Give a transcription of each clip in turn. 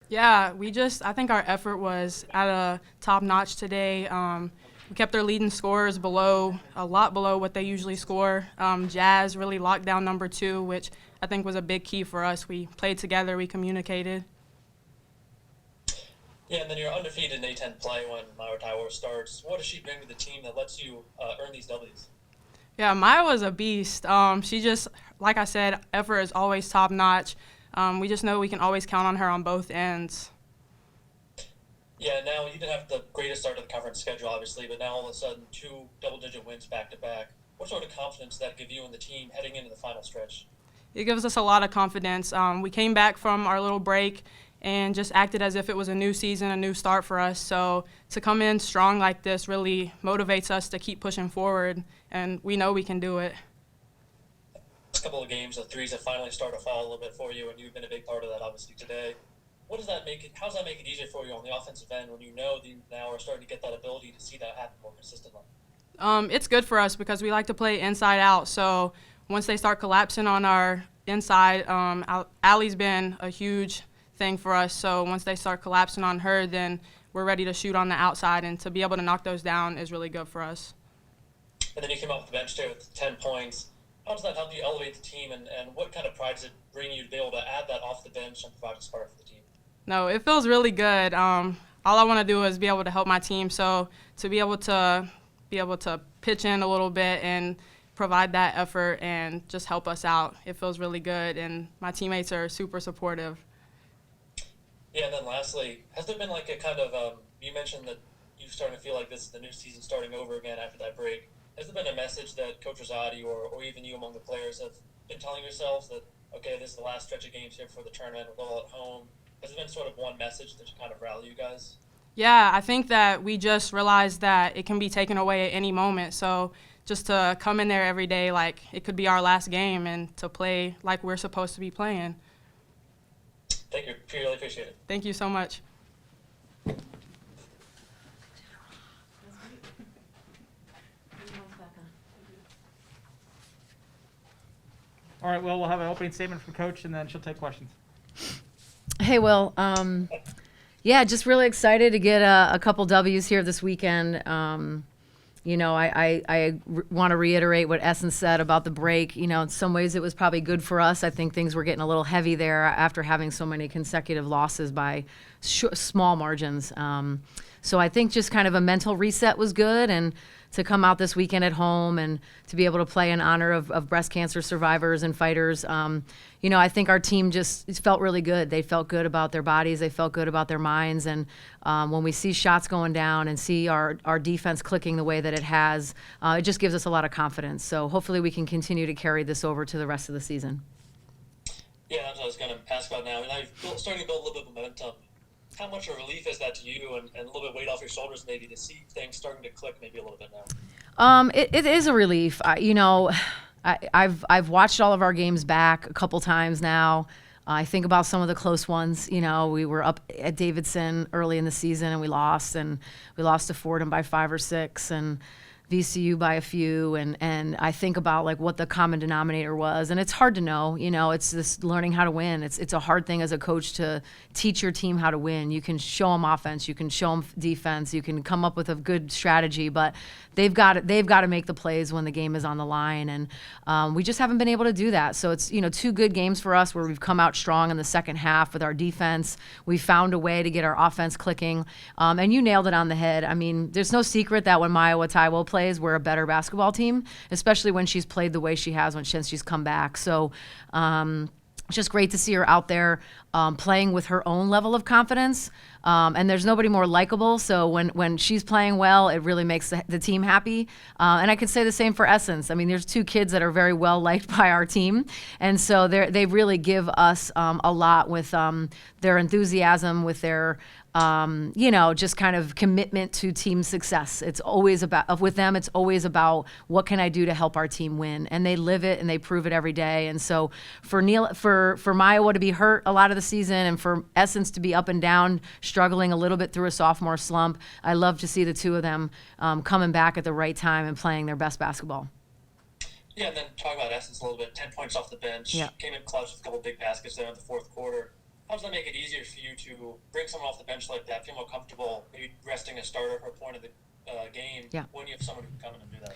Yeah, I think our effort was at a top notch today. We kept their leading scorers a lot below what they usually score. Jazz really locked down number two, which I think was a big key for us. We played together, we communicated. Yeah, and then you're undefeated in A10 play when Myra Tywar starts. What does she bring to the team that lets you earn these W's? Yeah, Maya was a beast. She just, like I said, effort is always top notch. We just know we can always count on her on both ends. Yeah, now you didn't have the greatest start to the conference schedule, obviously, but now all of a sudden two double-digit wins back to back. What sort of confidence does that give you and the team heading into the final stretch? It gives us a lot of confidence. We came back from our little break and just acted as if it was a new season, a new start for us. So to come in strong like this really motivates us to keep pushing forward, and we know we can do it. Last couple of games, the threes have finally started to fall a little bit for you, and you've been a big part of that, obviously, today. What does that make it? How does that make it easier for you on the offensive end when you know that you now are starting to get that ability to see that happen more consistently? It's good for us because we like to play inside out. So once they start collapsing on our inside, Allie's been a huge thing for us. So once they start collapsing on her, then we're ready to shoot on the outside, and to be able to knock those down is really good for us. And then you came off the bench today with 10 points. How does that help you elevate the team, and what kind of pride does it bring you to be able to add that off the bench and provide a spark for the team? No, it feels really good. All I want to do is be able to help my team. So to be able to pitch in a little bit and provide that effort and just help us out, it feels really good. And my teammates are super supportive. Yeah, and then lastly, has there been like a kind of you mentioned that you're starting to feel like this is the new season starting over again after that break. Has there been a message that Coach Rosati or even you among the players have been telling yourselves that, okay, this is the last stretch of games here for the tournament, we're all at home? Has there been sort of one message that kind of rally you guys? Yeah, I think that we just realized that it can be taken away at any moment. So just to come in there every day like it could be our last game and to play like we're supposed to be playing. Thank you. Really appreciate it. Thank you so much. All right, well, we'll have an opening statement from Coach, and then she'll take questions. Hey, Will. Yeah, just really excited to get a couple W's here this weekend. I want to reiterate what Essence said about the break. In some ways it was probably good for us. I think things were getting a little heavy there after having so many consecutive losses by small margins. So I think just kind of a mental reset was good, and to come out this weekend at home and to be able to play in honor of breast cancer survivors and fighters. I think our team just felt really good. They felt good about their bodies. They felt good about their minds. And when we see shots going down and see our defense clicking the way that it has, it just gives us a lot of confidence. So hopefully we can continue to carry this over to the rest of the season. Yeah, that's what I was going to ask about now. And I'm starting to build a little bit of momentum. How much of a relief is that to you and a little bit of weight off your shoulders maybe to see things starting to click maybe a little bit now? It is a relief. I've watched all of our games back a couple times now. I think about some of the close ones. We were up at Davidson early in the season and we lost to Fordham by 5 or 6 and VCU by a few. And I think about like what the common denominator was. And it's hard to know, it's this learning how to win. It's a hard thing as a coach to teach your team how to win. You can show them offense, you can show them defense, you can come up with a good strategy, but they've got to make the plays when the game is on the line, and we just haven't been able to do that. So it's 2 good games for us where we've come out strong in the second half with our defense. We found a way to get our offense clicking, and you nailed it on the head. I mean, there's no secret that when Maya Wataiwo plays, we're a better basketball team, especially when she's played the way she has since she's come back. So. It's just great to see her out there playing with her own level of confidence. And there's nobody more likable. So when she's playing well, it really makes the team happy. And I could say the same for Essence. I mean, there's 2 kids that are very well liked by our team. And so they really give us a lot with their enthusiasm, with their just kind of commitment to team success. It's always about, with them, it's always about what can I do to help our team win? And they live it and they prove it every day. And so for Maya to be hurt a lot of the season and for Essence to be up and down, struggling a little bit through a sophomore slump, I love to see the 2 of them coming back at the right time and playing their best basketball. Yeah, and then talk about Essence a little bit. 10 points off the bench. Yeah. Came in clutch with a couple big baskets there in the fourth quarter. how does that make it easier for you to bring someone off the bench like that, feel more comfortable maybe resting a starter for a point of the game when you have someone who can come in and do that?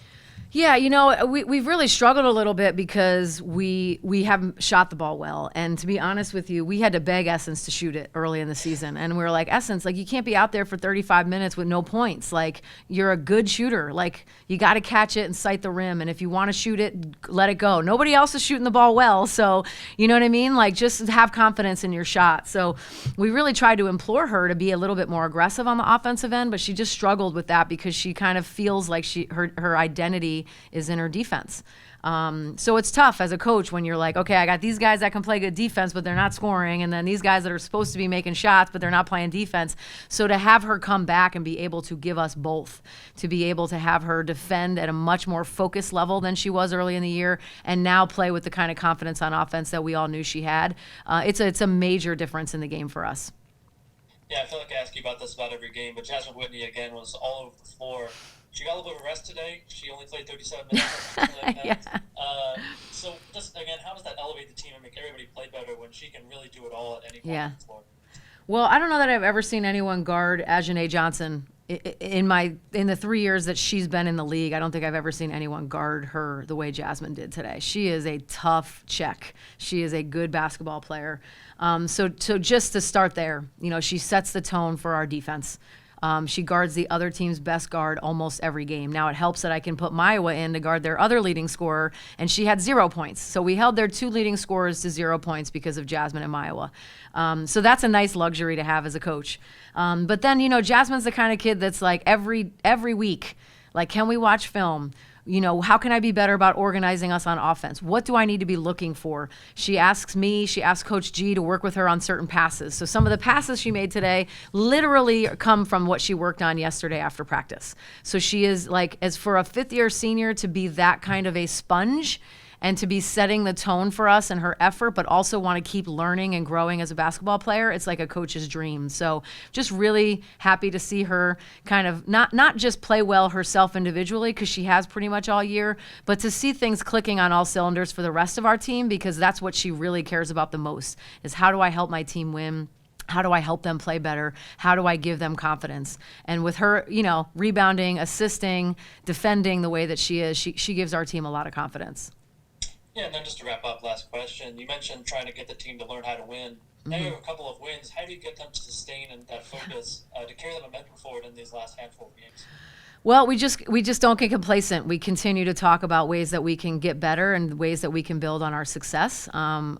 Yeah, we've really struggled a little bit because we haven't shot the ball well. And to be honest with you, we had to beg Essence to shoot it early in the season. And we were like, Essence, like, you can't be out there for 35 minutes with no points. Like, you're a good shooter. Like, you got to catch it and sight the rim. And if you want to shoot it, let it go. Nobody else is shooting the ball well. So, you know what I mean? Like, just have confidence in your shot. So we really tried to implore her to be a little bit more aggressive on the offensive end, but she just struggled with that because she kind of feels like her identity is in her defense. So it's tough as a coach when you're like, okay, I got these guys that can play good defense, but they're not scoring. And then these guys that are supposed to be making shots, but they're not playing defense. So to have her come back and be able to give us both, to be able to have her defend at a much more focused level than she was early in the year, and now play with the kind of confidence on offense that we all knew she had, it's a major difference in the game for us. Yeah, I feel like I ask you about this about every game, but Jasmine Whitney, again, was all over the floor. She got a little bit of rest today. She only played 37 minutes or something like that. Yeah. So, just again, how does that elevate the team and make everybody play better when she can really do it all at any point Yeah. on the floor? Well, I don't know that I've ever seen anyone guard Ajane Johnson in the 3 years that she's been in the league. I don't think I've ever seen anyone guard her the way Jasmine did today. She is a tough check. She is a good basketball player. So just to start there, she sets the tone for our defense. She guards the other team's best guard almost every game. Now, it helps that I can put Maiwa in to guard their other leading scorer, and she had 0 points. So we held their 2 leading scorers to 0 points because of Jasmine and Maiwa. So that's a nice luxury to have as a coach. But then, Jasmine's the kind of kid that's like every week, like, can we watch film? How can I be better about organizing us on offense? What do I need to be looking for? She asks Coach G to work with her on certain passes. So some of the passes she made today literally come from what she worked on yesterday after practice. So she is like, as for a 5th-year senior to be that kind of a sponge and to be setting the tone for us and her effort, but also want to keep learning and growing as a basketball player, it's like a coach's dream. So just really happy to see her kind of not just play well herself individually, because she has pretty much all year, but to see things clicking on all cylinders for the rest of our team, because that's what she really cares about the most, is how do I help my team win? How do I help them play better? How do I give them confidence? And with her, rebounding, assisting, defending the way that she is, she gives our team a lot of confidence. Yeah, and then just to wrap up, last question. You mentioned trying to get the team to learn how to win. Now you have a couple of wins. How do you get them to sustain and that focus to carry the momentum forward in these last handful of games? Well, we just don't get complacent. We continue to talk about ways that we can get better and ways that we can build on our success.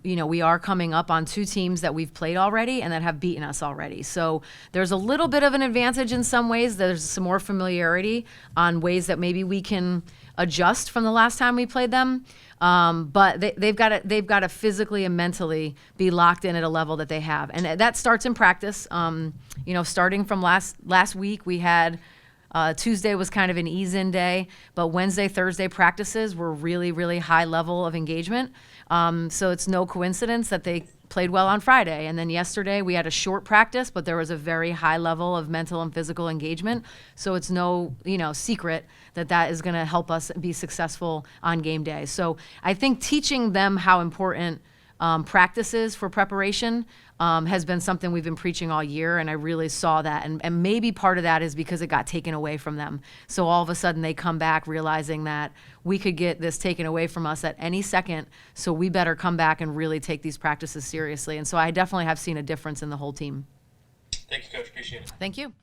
We are coming up on 2 teams that we've played already and that have beaten us already. So there's a little bit of an advantage in some ways. There's some more familiarity on ways that maybe we can adjust from the last time we played them. But they've got to physically and mentally be locked in at a level that they have, and that starts in practice. Starting from last week, we had Tuesday was kind of an ease-in day, but Wednesday, Thursday practices were really, really high level of engagement. So it's no coincidence that they played well on Friday. And then yesterday we had a short practice, but there was a very high level of mental and physical engagement. So it's no, secret that is going to help us be successful on game day. So I think teaching them how important practices for preparation has been something we've been preaching all year, and I really saw that. And maybe part of that is because it got taken away from them. So all of a sudden they come back realizing that we could get this taken away from us at any second, so we better come back and really take these practices seriously. And so I definitely have seen a difference in the whole team. Thank you, Coach. Appreciate it. Thank you.